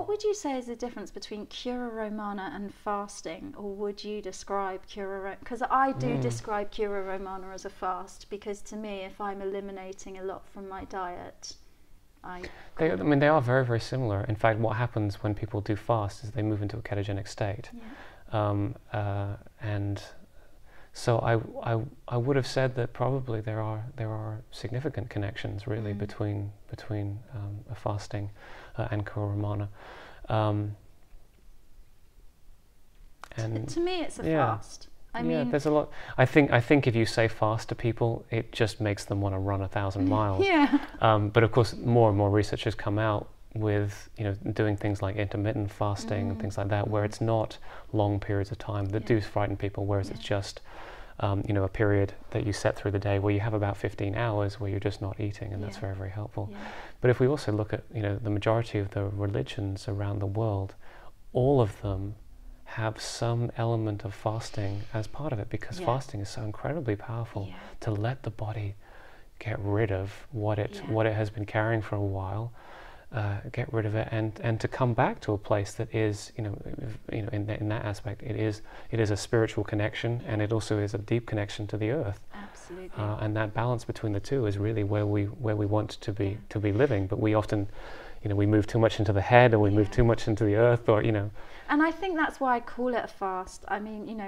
what would you say is the difference between Cura Romana and fasting, or would you describe Cura? Because I do describe Cura Romana as a fast, because to me, if I'm eliminating a lot from my diet, I mean, they are very, very similar. In fact, what happens when people do fast is they move into a ketogenic state. Yeah. And so I would have said that probably there are significant connections really between a fasting and Cura Romana. And to me, it's a fast. I mean, there's a lot. I think if you say fast to people, it just makes them want to run 1,000 miles. Yeah. But of course, more and more research has come out with doing things like intermittent fasting and things like that, where it's not long periods of time that do frighten people, whereas it's just a period that you set through the day where you have about 15 hours where you're just not eating, and that's very, very helpful. Yeah. But if we also look at the majority of the religions around the world, all of them have some element of fasting as part of it, because fasting is so incredibly powerful to let the body get rid of what it has been carrying for a while, get rid of it, and to come back to a place that is in that aspect it is a spiritual connection, and it also is a deep connection to the earth. Absolutely. And that balance between the two is really where we want to be living. But we often we move too much into the head, or we move too much into the earth, or And I think that's why I call it a fast. I mean,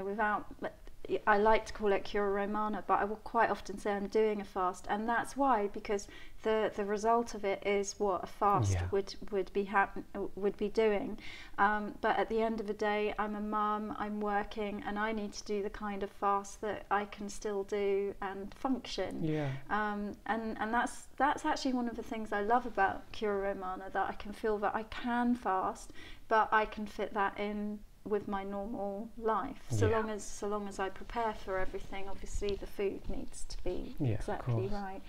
I like to call it Cura Romana, but I will quite often say I'm doing a fast, and that's why, because the result of it is what a fast would be doing. But at the end of the day, I'm a mum, I'm working, and I need to do the kind of fast that I can still do and function. Yeah. And that's actually one of the things I love about Cura Romana, that I can feel that I can fast, but I can fit that in with my normal life, so long as I prepare for everything. Obviously the food needs to be exactly right.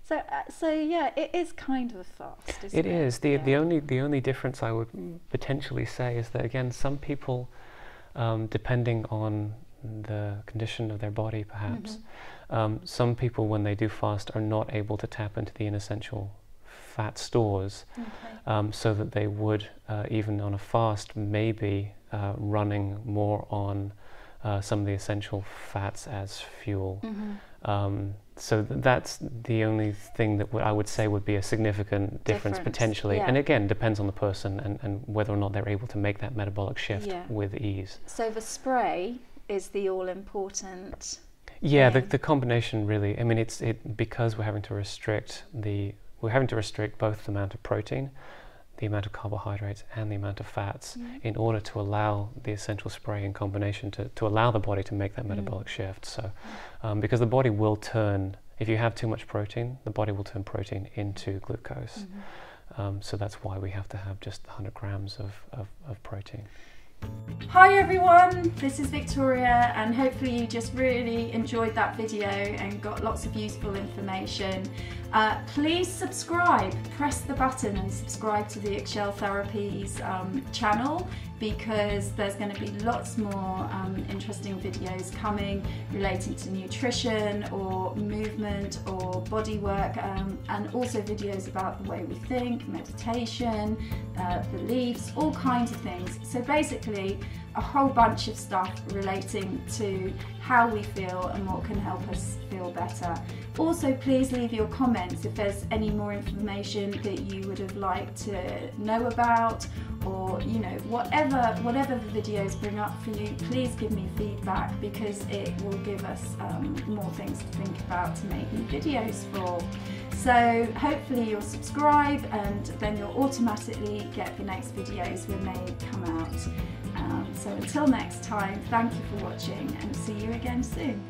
So yeah, it is kind of a fast, isn't it? It is. The only difference I would potentially say is that, again, some people, depending on the condition of their body perhaps, some people when they do fast are not able to tap into the inessential fat stores, so that they would, even on a fast, maybe running more on some of the essential fats as fuel. So that's the only thing that I would say would be a significant difference potentially. And again, depends on the person and whether or not they're able to make that metabolic shift with ease. So the spray is the all-important thing. The combination really, I mean, because we're having to restrict both the amount of protein, the amount of carbohydrates, and the amount of fats in order to allow the essential spray in combination to allow the body to make that metabolic shift. So because the body will turn, if you have too much protein, the body will turn protein into glucose. So that's why we have to have just 100 grams of protein. Hi everyone, this is Victoria, and hopefully you just really enjoyed that video and got lots of useful information. Please subscribe, press the button and subscribe to the Ixchel Therapies channel, because there's going to be lots more interesting videos coming relating to nutrition or movement or body work, and also videos about the way we think, meditation, beliefs, all kinds of things. So basically a whole bunch of stuff relating to how we feel and what can help us feel better. Also, please leave your comments if there's any more information that you would have liked to know about, or whatever the videos bring up for you. Please give me feedback, because it will give us more things to think about to make new videos for. So hopefully you'll subscribe, and then you'll automatically get the next videos when they come out. So until next time, thank you for watching, and see you again soon.